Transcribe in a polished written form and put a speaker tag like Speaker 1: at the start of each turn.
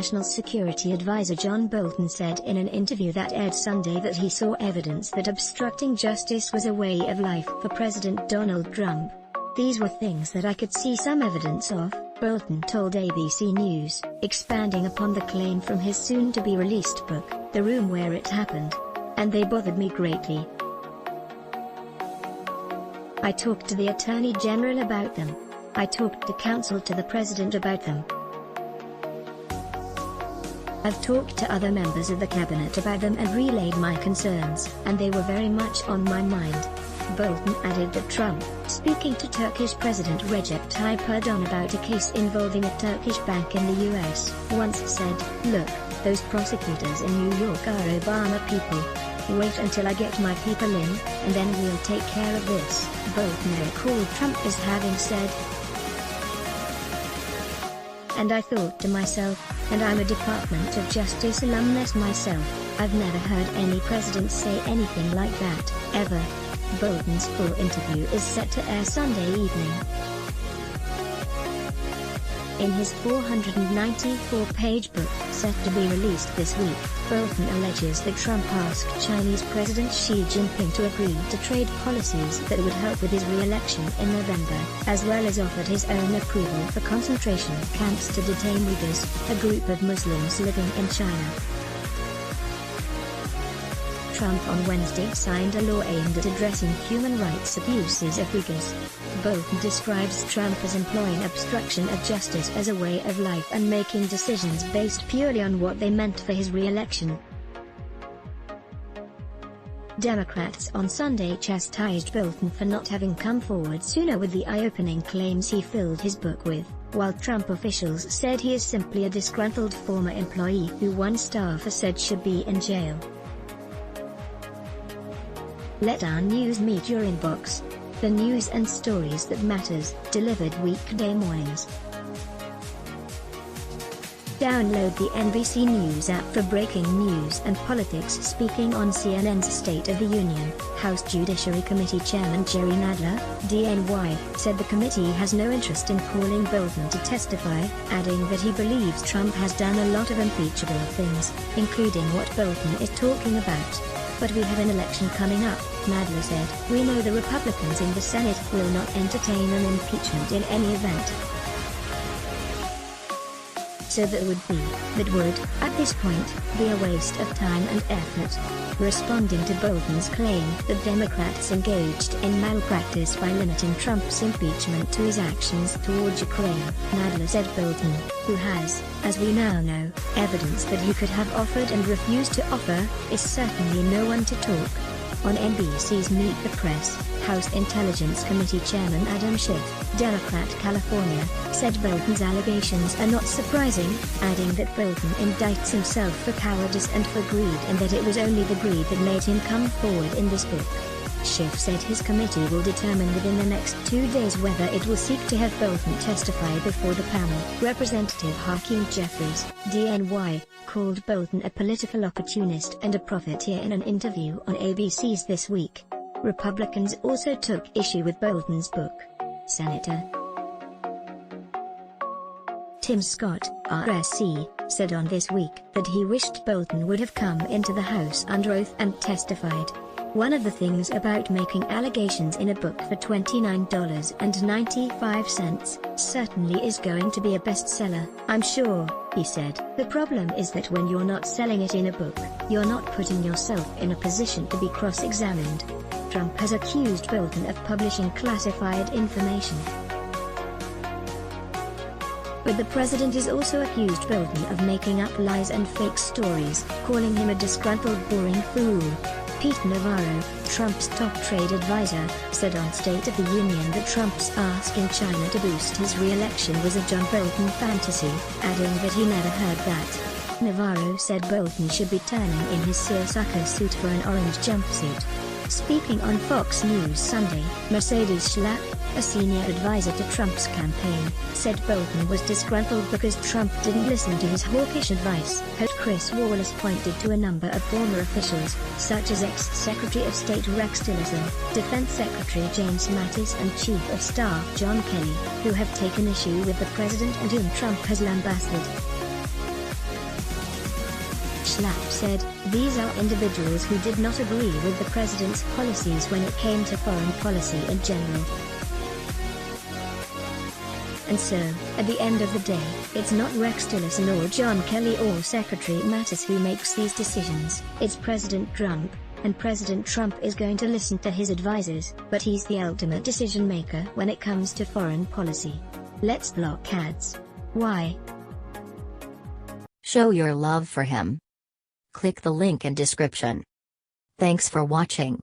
Speaker 1: National Security Advisor John Bolton said in an interview that aired Sunday that he saw evidence that obstructing justice was a way of life for President Donald Trump. "These were things that I could see some evidence of," Bolton told ABC News, expanding upon the claim from his soon-to-be-released book, The Room Where It Happened. "And they bothered me greatly. I talked to the Attorney General about them. I talked to counsel to the President about them. I've talked to other members of the cabinet about them and relayed my concerns, and they were very much on my mind." Bolton added that Trump, speaking to Turkish President Recep Tayyip Erdogan about a case involving a Turkish bank in the US, once said, "Look, those prosecutors in New York are Obama people. Wait until I get my people in, and then we'll take care of this." Bolton recalled Trump as having said, "And I thought to myself, and I'm a Department of Justice alumnus myself, I've never heard any president say anything like that, ever." Bolton's full interview is set to air Sunday evening. In his 494-page book, set to be released this week, Bolton alleges that Trump asked Chinese President Xi Jinping to agree to trade policies that would help with his re-election in November, as well as offered his own approval for concentration camps to detain Uyghurs, a group of Muslims living in China. Trump on Wednesday signed a law aimed at addressing human rights abuses of Uyghurs. Bolton describes Trump as employing obstruction of justice as a way of life and making decisions based purely on what they meant for his re-election. Democrats on Sunday chastised Bolton for not having come forward sooner with the eye-opening claims he filled his book with, while Trump officials said he is simply a disgruntled former employee who one staffer said should be in jail. Let our news meet your inbox. The news and stories that matters, delivered weekday mornings. Download the NBC News app for breaking news and politics. Speaking on CNN's State of the Union, House Judiciary Committee Chairman Jerry Nadler, DNY, said the committee has no interest in calling Bolton to testify, adding that he believes Trump has done a lot of impeachable things, including what Bolton is talking about. "But we have an election coming up," Nadler said. "We know the Republicans in the Senate will not entertain an impeachment in any event. So that would, at this point, be a waste of time and effort." Responding to Bolton's claim that Democrats engaged in malpractice by limiting Trump's impeachment to his actions toward Ukraine, Nadler said Bolton, who has, as we now know, evidence that he could have offered and refused to offer, is certainly no one to talk. On NBC's Meet the Press, House Intelligence Committee Chairman Adam Schiff, Democrat California, said Bolton's allegations are not surprising, adding that Bolton indicts himself for cowardice and for greed and that it was only the greed that made him come forward in this book. Schiff said his committee will determine within the next 2 days whether it will seek to have Bolton testify before the panel. Representative Hakeem Jeffries, DNY, called Bolton a political opportunist and a profiteer in an interview on ABC's This Week. Republicans also took issue with Bolton's book. Senator Tim Scott, RSC, said on This Week that he wished Bolton would have come into the House under oath and testified. "One of the things about making allegations in a book for $29.95 certainly is going to be a bestseller, I'm sure," he said. "The problem is that when you're not selling it in a book, you're not putting yourself in a position to be cross-examined." Trump has accused Bolton of publishing classified information. But the president has also accused Bolton of making up lies and fake stories, calling him a disgruntled boring fool. Pete Navarro, Trump's top trade advisor, said on State of the Union that Trump's asking China to boost his re-election was a John Bolton fantasy, adding that he never heard that. Navarro said Bolton should be turning in his seersucker suit for an orange jumpsuit. Speaking on Fox News Sunday, Mercedes Schlapp, a senior advisor to Trump's campaign, said Bolton was disgruntled because Trump didn't listen to his hawkish advice. Host Chris Wallace pointed to a number of former officials, such as ex-Secretary of State Rex Tillerson, Defense Secretary James Mattis and Chief of Staff John Kelly, who have taken issue with the president and whom Trump has lambasted. Lap said, "These are individuals who did not agree with the president's policies when it came to foreign policy in general." And so, at the end of the day, it's not Rex Tillerson or John Kelly or Secretary Mattis who makes these decisions, it's President Trump, and President Trump is going to listen to his advisors, but he's the ultimate decision maker when it comes to foreign policy. Let's block ads. Why?
Speaker 2: Show your love for him. Click the link in description. Thanks for watching.